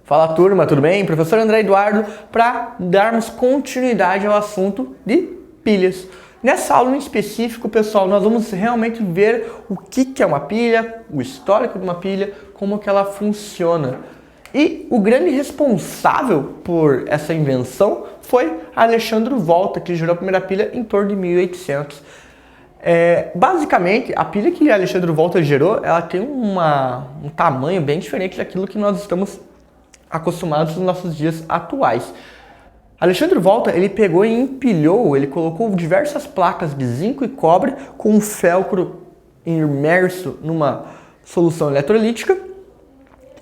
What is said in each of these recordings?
Fala turma, tudo bem? Professor André Eduardo para darmos continuidade ao assunto de pilhas. Nessa aula em específico, pessoal, nós vamos realmente ver o que é uma pilha, o histórico de uma pilha, como que ela funciona. E o grande responsável por essa invenção foi Alexandre Volta, que gerou a primeira pilha em torno de 1800. Basicamente, a pilha que Alexandre Volta gerou, ela tem um tamanho bem diferente daquilo que nós estamos acostumados nos nossos dias atuais. Alexandre Volta, ele pegou e empilhou, ele colocou diversas placas de zinco e cobre com um felcro imerso numa solução eletrolítica.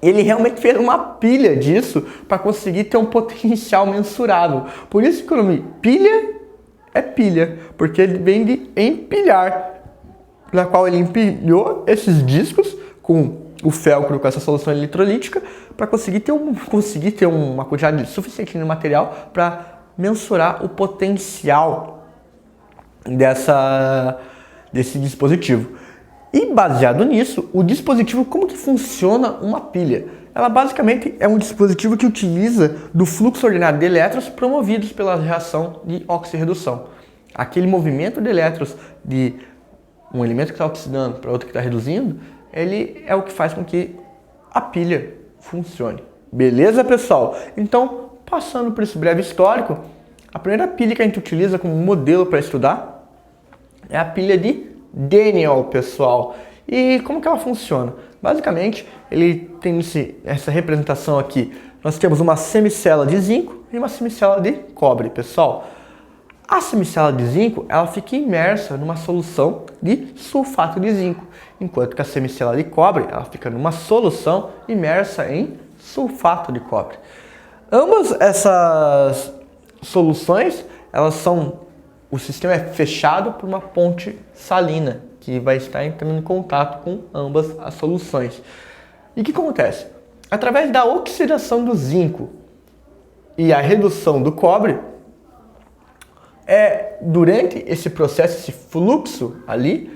Ele realmente fez uma pilha disso para conseguir ter um potencial mensurável. Por isso que o nome pilha é pilha, porque ele vem de empilhar, na qual ele empilhou esses discos com o felcro, com essa solução eletrolítica, para conseguir ter uma quantidade suficiente de material para mensurar o potencial desse dispositivo. E baseado nisso, o dispositivo, como que funciona uma pilha? Ela basicamente é um dispositivo que utiliza do fluxo ordenado de elétrons promovidos pela reação de oxirredução. Aquele movimento de elétrons de um elemento que está oxidando para outro que está reduzindo, ele é o que faz com que a pilha funcione. Beleza, pessoal? Então, passando por esse breve histórico, a primeira pilha que a gente utiliza como modelo para estudar é a pilha de Daniell, pessoal. E como que ela funciona? Basicamente, ele tem essa representação aqui. Nós temos uma semicela de zinco e uma semicela de cobre, pessoal. A semicela de zinco, ela fica imersa numa solução de sulfato de zinco, enquanto que a semicela de cobre, ela fica numa solução imersa em sulfato de cobre. Ambas essas soluções, o sistema é fechado por uma ponte salina, que vai estar entrando em contato com ambas as soluções. E o que acontece? Através da oxidação do zinco e a redução do cobre, durante esse processo, esse fluxo ali,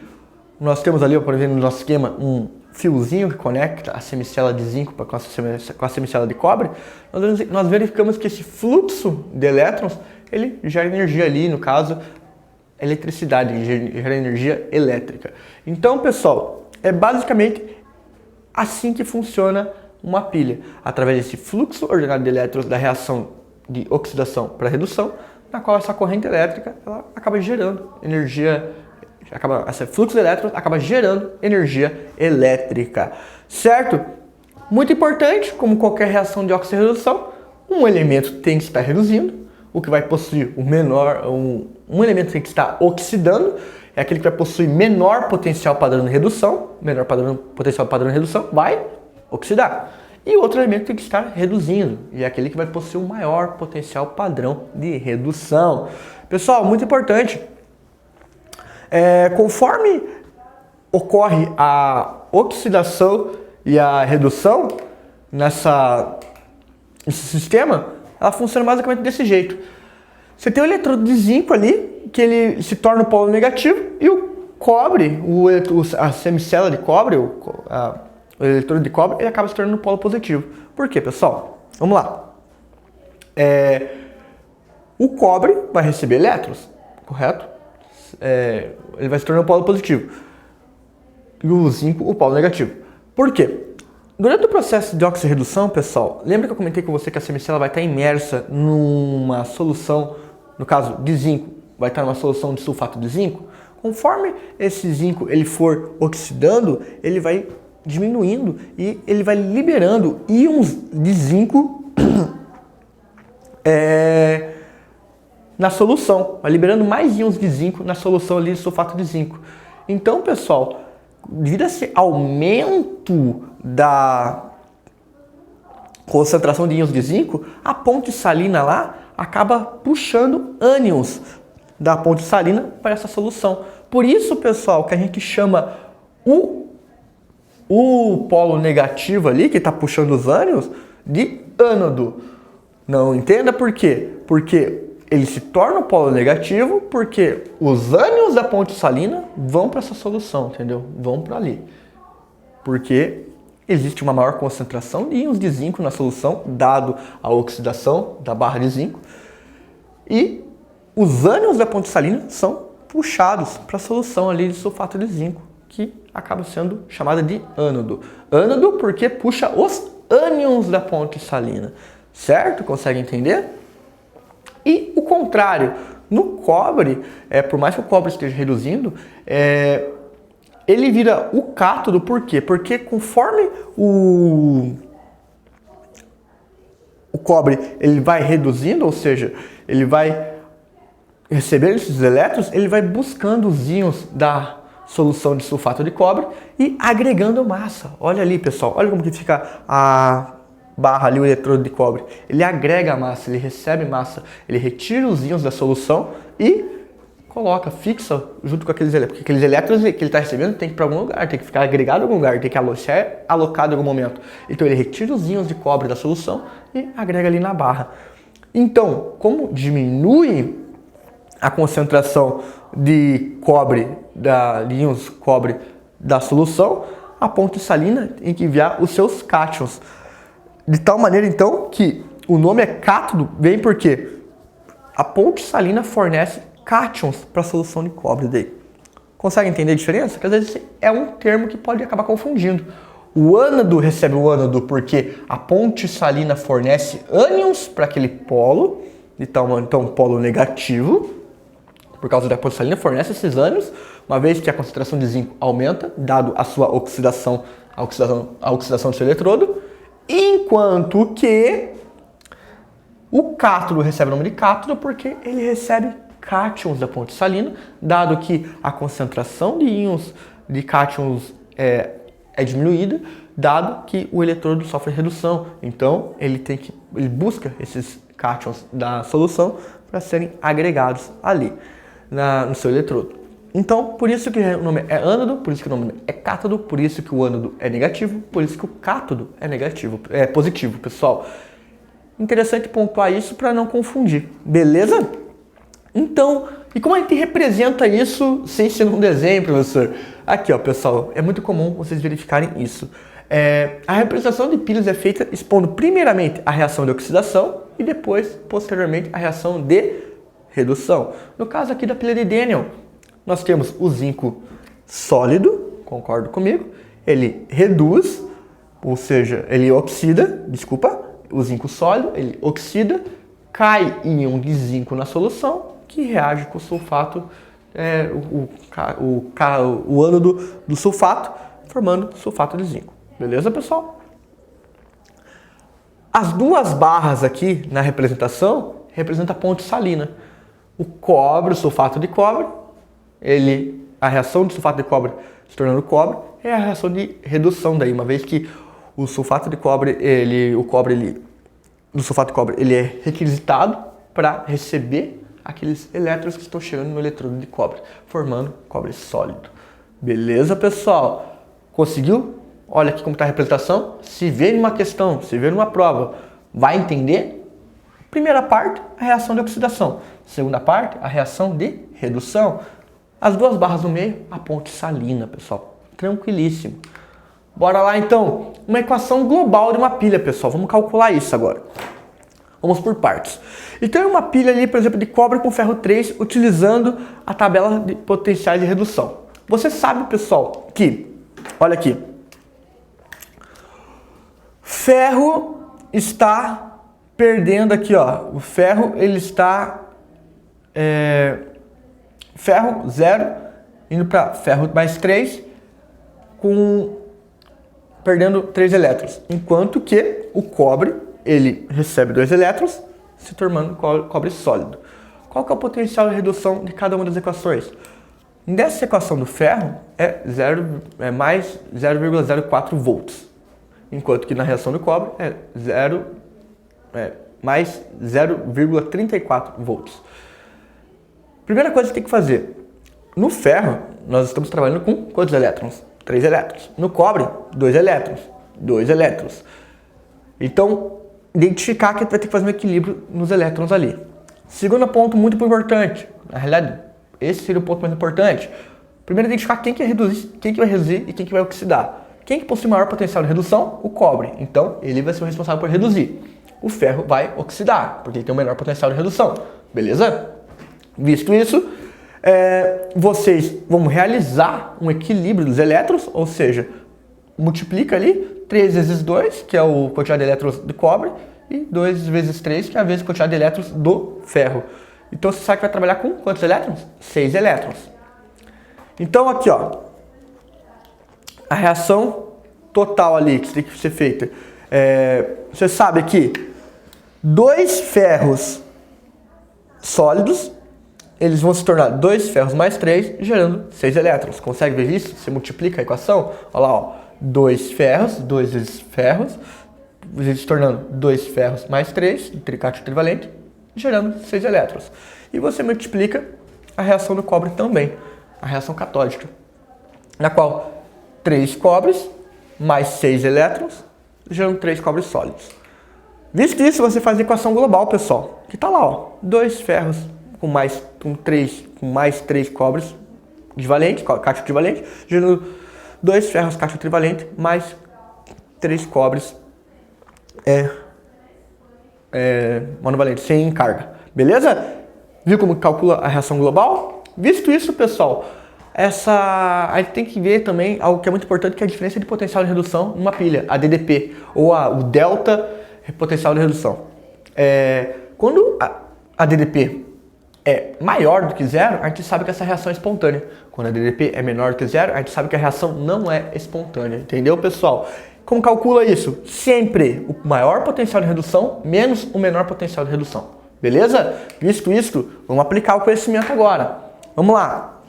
nós temos ali, por exemplo, no nosso esquema, um fiozinho que conecta a semicela de zinco com a semicela de cobre. Nós verificamos que esse fluxo de elétrons, ele gera energia ali, no caso, eletricidade, gera energia elétrica. Então, pessoal, é basicamente assim que funciona uma pilha. Através desse fluxo ordenado de elétrons da reação de oxidação para redução, na qual essa corrente elétrica ela acaba gerando energia, esse fluxo de elétrons acaba gerando energia elétrica, certo? Muito importante, como qualquer reação de oxirredução, um elemento tem que estar reduzindo, o que vai possuir um elemento tem que estar oxidando, é aquele que vai possuir menor potencial padrão de redução, potencial padrão de redução vai oxidar. E o outro elemento tem que estar reduzindo, e é aquele que vai possuir um maior potencial padrão de redução. Pessoal, muito importante, conforme ocorre a oxidação e a redução nesse sistema, ela funciona basicamente desse jeito. Você tem o eletrodo de zinco ali, que ele se torna o polo negativo, e o cobre, a semicela de cobre, o eletrodo de cobre, ele acaba se tornando um polo positivo. Por quê, pessoal? Vamos lá. O cobre vai receber elétrons, correto? Ele vai se tornar um polo positivo. E o zinco, o polo negativo. Por quê? Durante o processo de oxirredução, pessoal, lembra que eu comentei com você que a semicela vai estar imersa numa solução, no caso de zinco, vai estar numa solução de sulfato de zinco? Conforme esse zinco ele for oxidando, ele vai diminuindo e ele vai liberando íons de zinco na solução, vai liberando mais íons de zinco na solução ali de sulfato de zinco. Então, pessoal, devido a esse aumento da concentração de íons de zinco, a ponte salina lá acaba puxando ânions da ponte salina para essa solução. Por isso, pessoal, que a gente chama o polo negativo ali, que está puxando os ânions, de ânodo. Não entenda por quê? Porque ele se torna o polo negativo porque os ânions da ponte salina vão para essa solução, entendeu? Vão para ali. Porque existe uma maior concentração de íons de zinco na solução, dado a oxidação da barra de zinco, e os ânions da ponte salina são puxados para a solução ali de sulfato de zinco, que acaba sendo chamada de ânodo. Ânodo porque puxa os ânions da ponte salina, certo? Consegue entender? E o contrário, no cobre, por mais que o cobre esteja reduzindo, ele vira o cátodo, por quê? Porque conforme o cobre ele vai reduzindo, ou seja, ele vai receber esses elétrons, ele vai buscando os íons da solução de sulfato de cobre e agregando massa. Olha ali, pessoal, olha como que fica a barra ali, o eletrodo de cobre. Ele agrega massa, ele recebe massa, ele retira os íons da solução e coloca, fixa junto com aqueles elétrons. Porque aqueles elétrons que ele está recebendo tem que ir para algum lugar, tem que ficar agregado em algum lugar, tem que ser alocado em algum momento. Então ele retira os íons de cobre da solução e agrega ali na barra. Então, como diminui a concentração de cobre, de íons cobre da solução, a ponte salina tem que enviar os seus cátions. De tal maneira, então, que o nome é cátodo, vem porque a ponte salina fornece cátions para a solução de cobre daí. Consegue entender a diferença? Porque às vezes é um termo que pode acabar confundindo. O ânodo recebe o ânodo porque a ponte salina fornece ânions para aquele polo, então polo negativo, por causa da ponte salina fornece esses ânions, uma vez que a concentração de zinco aumenta, dado a sua oxidação, a oxidação do seu eletrodo, enquanto que o cátodo recebe o nome de cátodo porque ele recebe cátions da ponte salina, dado que a concentração de íons de cátions é diminuída, dado que o eletrodo sofre redução. Então ele busca esses cátions da solução para serem agregados ali no seu eletrodo. Então, por isso que o nome é ânodo, por isso que o nome é cátodo, por isso que o ânodo é negativo, por isso que o cátodo é positivo, pessoal. Interessante pontuar isso para não confundir, beleza? Então, e como a gente representa isso sem ser um desenho, professor? Aqui, ó, pessoal, é muito comum vocês verificarem isso. A representação de pilhas é feita expondo primeiramente a reação de oxidação e depois, posteriormente, a reação de redução. No caso aqui da pilha de Daniell, nós temos o zinco sólido, concordo comigo, ele reduz, ou seja, ele oxida, o zinco sólido, ele oxida, cai íon de zinco na solução, que reage com o sulfato, o ânodo do sulfato, formando sulfato de zinco. Beleza, pessoal? As duas barras aqui na representação representam a ponte salina. O cobre, o sulfato de cobre, a reação do sulfato de cobre se tornando cobre é a reação de redução daí, uma vez que o sulfato de cobre, do sulfato de cobre, ele é requisitado para receber aqueles elétrons que estão chegando no eletrodo de cobre, formando cobre sólido. Beleza, pessoal? Conseguiu? Olha aqui como está a representação. Se vê numa questão, se vê numa prova, vai entender? Primeira parte, a reação de oxidação. Segunda parte, a reação de redução. As duas barras no meio, a ponte salina, pessoal. Tranquilíssimo. Bora lá, então. Uma equação global de uma pilha, pessoal. Vamos calcular isso agora. Vamos por partes. Então, uma pilha ali, por exemplo, de cobre com ferro 3, utilizando a tabela de potenciais de redução. Você sabe, pessoal, que, olha aqui, ferro está perdendo aqui, ó. O ferro, ele está ferro 0 indo para ferro mais 3, perdendo 3 elétrons. Enquanto que o cobre, ele recebe 2 elétrons, se tornando cobre sólido. Qual que é o potencial de redução de cada uma das equações? Nessa equação do ferro é mais 0,04 volts. Enquanto que na reação do cobre mais 0,34 volts. Primeira coisa que tem que fazer. No ferro, nós estamos trabalhando com quantos elétrons? 3 elétrons. No cobre, 2 elétrons. 2 elétrons. Então, identificar que a gente vai ter que fazer um equilíbrio nos elétrons ali. Segundo ponto muito importante. Na realidade, esse seria o ponto mais importante. Primeiro, identificar quem que vai reduzir e quem que vai oxidar. Quem que possui maior potencial de redução? O cobre. Então, ele vai ser o responsável por reduzir. O ferro vai oxidar, porque ele tem o menor potencial de redução. Beleza? Visto isso, vocês vão realizar um equilíbrio dos elétrons, ou seja, multiplica ali 3 vezes 2, que é a quantidade de elétrons do cobre, e 2 vezes 3, que é a quantidade de elétrons do ferro. Então, você sabe que vai trabalhar com quantos elétrons? 6 elétrons. Então, aqui, ó, a reação total ali que tem que ser feita. Você sabe que 2 ferros sólidos, eles vão se tornar 2 ferros mais 3, gerando 6 elétrons. Consegue ver isso? Você multiplica a equação, olha lá, ó, 2 ferros, 2 vezes ferros, se tornando 2 ferros mais 3, cátion trivalente, gerando 6 elétrons. E você multiplica a reação do cobre também, a reação catódica, na qual 3 cobres mais 6 elétrons, gerando 3 cobres sólidos. Visto isso, você faz a equação global, pessoal, que está lá, ó, 2 ferros com mais 3 cobres divalentes, cátion trivalente, gerando 2 ferros cátion trivalente mais 3 cobres monovalente, sem carga. Beleza? Viu como calcula a reação global? Visto isso, pessoal, a gente tem que ver também algo que é muito importante, que é a diferença de potencial de redução numa pilha, a DDP, ou o delta potencial de redução. Quando a DDP é maior do que zero, a gente sabe que essa reação é espontânea. Quando a DDP é menor do que zero, a gente sabe que a reação não é espontânea. Entendeu, pessoal? Como calcula isso? Sempre o maior potencial de redução menos o menor potencial de redução. Beleza? Visto isso, vamos aplicar o conhecimento agora. Vamos lá.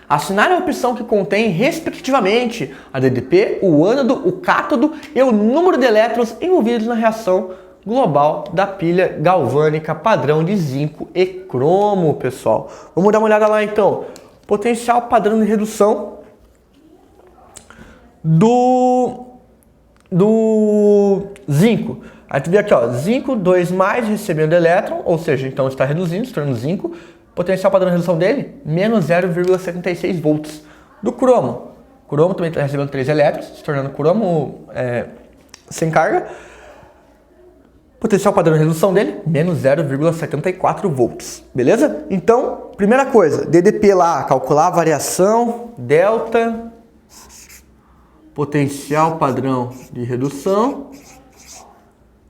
Assinar a opção que contém, respectivamente, a DDP, o ânodo, o cátodo e o número de elétrons envolvidos na reação global da pilha galvânica padrão de zinco e cromo, pessoal. Vamos dar uma olhada lá, então. Potencial padrão de redução do zinco. A gente vê aqui, ó, zinco 2+, recebendo elétron, ou seja, então está reduzindo, se tornando zinco. Potencial padrão de redução dele, menos 0,76 volts. Do cromo. Cromo também está recebendo 3 elétrons, se tornando cromo sem carga. Potencial padrão de redução dele, menos 0,74 volts. Beleza? Então, primeira coisa, DDP lá, calcular a variação, delta, potencial padrão de redução.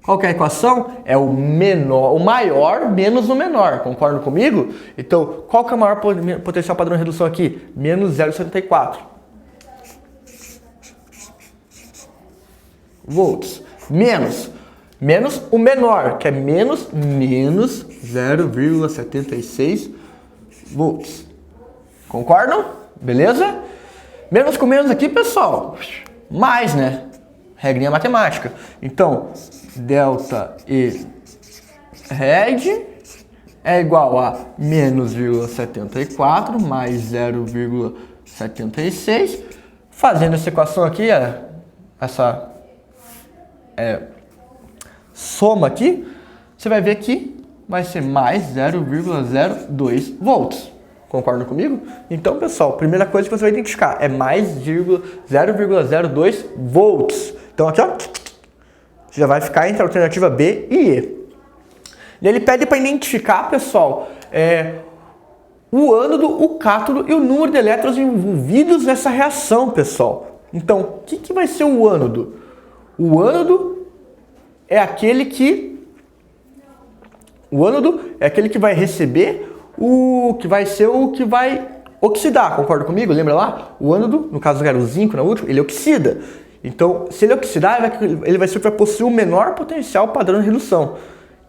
Qual que é a equação? É o maior menos o menor, concordam comigo? Então, qual que é o maior potencial padrão de redução aqui? Menos 0,74 volts. Menos o menor, que é menos 0,76 volts. Concordam? Beleza? Menos com menos aqui, pessoal, mais, né? Regrinha matemática. Então, delta E reg é igual a menos 0,74 mais 0,76. Fazendo essa equação aqui, essa soma aqui, você vai ver que vai ser mais 0,02 volts. Concordam comigo? Então, pessoal, primeira coisa que você vai identificar é mais 0,02 volts. Então, aqui, ó, já vai ficar entre a alternativa B e E. E ele pede para identificar, pessoal, o ânodo, o cátodo e o número de elétrons envolvidos nessa reação, pessoal. Então, o que vai ser o ânodo? O ânodo é aquele que vai receber que vai ser o que vai oxidar, concorda comigo? Lembra lá? O ânodo, no caso era o zinco na última, ele oxida. Então, se ele oxidar, ele vai ser o que vai possuir o menor potencial padrão de redução.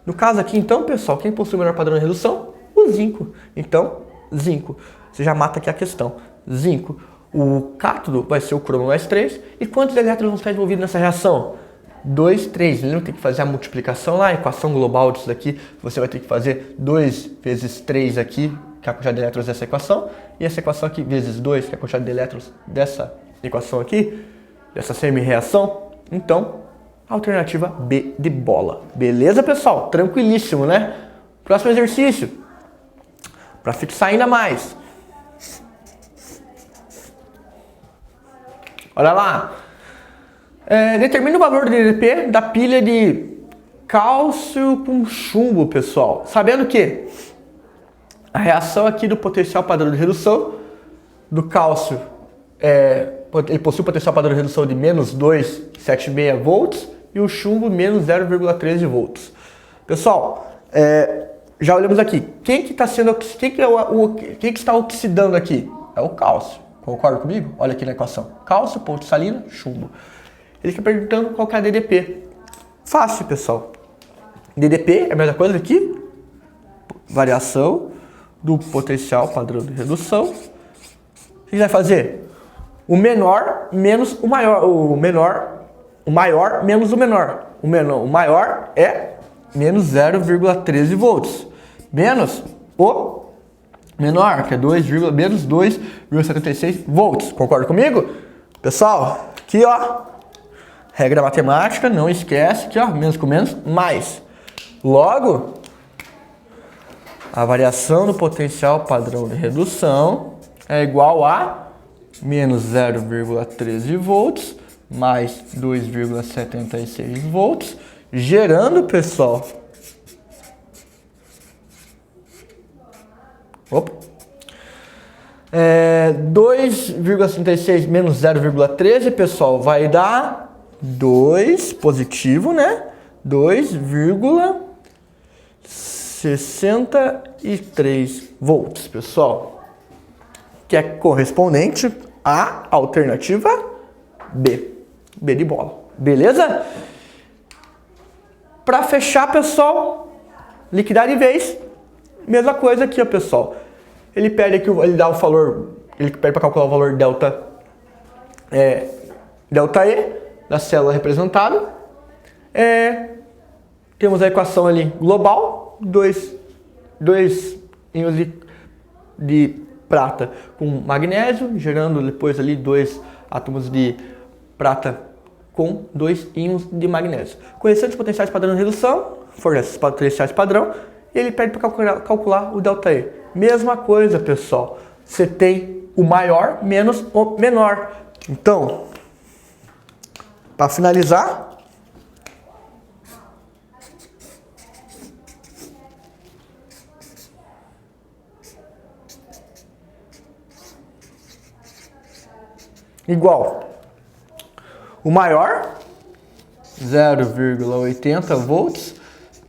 No caso aqui, então, pessoal, quem possui o menor padrão de redução? O zinco. Então, zinco. Você já mata aqui a questão. Zinco. O cátodo vai ser o cromo mais 3. E quantos elétrons vão estar envolvidos nessa reação? 2, 3. Lembra que tem que fazer a multiplicação lá, a equação global disso daqui. Você vai ter que fazer 2 vezes 3 aqui, que é a quantidade de elétrons dessa equação. E essa equação aqui, vezes 2, que é a quantidade de elétrons dessa equação aqui, dessa semi-reação. Então, alternativa B de bola. Beleza, pessoal? Tranquilíssimo, né? Próximo exercício. Para fixar ainda mais. Olha lá. Determina o valor do DDP da pilha de cálcio com chumbo, pessoal. Sabendo que a reação aqui do potencial padrão de redução do cálcio, ele possui potencial padrão de redução de menos 2,76 volts e o chumbo menos 0,13 volts. Pessoal, já olhamos aqui. Quem que está oxidando aqui? É o cálcio. Concorda comigo? Olha aqui na equação. Cálcio, ponto salina, chumbo. Ele está perguntando qual que é a DDP. Fácil, pessoal. DDP é a mesma coisa aqui. Variação do potencial padrão de redução. O que vai fazer? O menor menos o maior. O maior menos o menor. O maior é menos 0,13 volts. Menos o menor, que é menos 2,76 volts. Concorda comigo? Pessoal, aqui ó, regra matemática, não esquece, aqui ó, menos com menos, mais. Logo, a variação do potencial padrão de redução é igual a menos 0,13 volts mais 2,76 volts, gerando, pessoal, 2,66 menos 0,13, pessoal, vai dar 2 positivo, né? 2,63 volts, pessoal, que é correspondente à alternativa B. B de bola. Beleza? Para fechar, pessoal, liquidar de vez, mesma coisa aqui, ó, pessoal. Ele pede aqui, ele dá o valor, ele pede para calcular o valor delta E da célula representada. Temos a equação ali global, dois íons de prata com magnésio, gerando depois ali 2 átomos de prata com 2 íons de magnésio. Correção de potenciais padrão de redução, fornece esses potenciais padrão, e ele pede para calcular o ΔE. Mesma coisa, pessoal. Você tem o maior menos o menor. Então, para finalizar, igual o maior, 0,80 volts,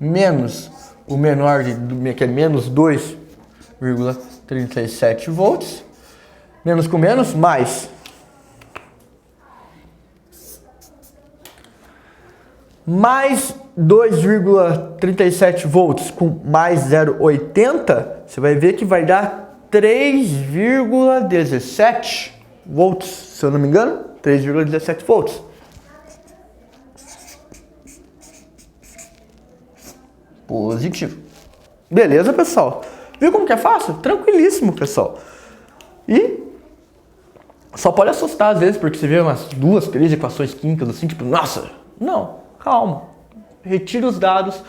menos o menor, que é menos 2,37 volts, menos com menos, mais mais 2,37 volts com mais 0,80, você vai ver que vai dar 3,17 volts, se eu não me engano, 3,17 volts. Positivo. Beleza, pessoal? Viu como que é fácil? Tranquilíssimo, pessoal. E só pode assustar às vezes, porque você vê umas 2, 3 equações químicas assim, tipo, nossa, não, calma. Retira os dados,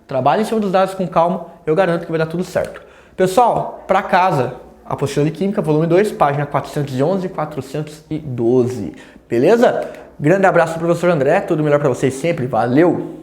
trabalhe em cima dos dados com calma, eu garanto que vai dar tudo certo. Pessoal, para casa, Apostila de Química, volume 2, página 411 e 412. Beleza? Grande abraço, professor André. Tudo melhor para vocês sempre. Valeu!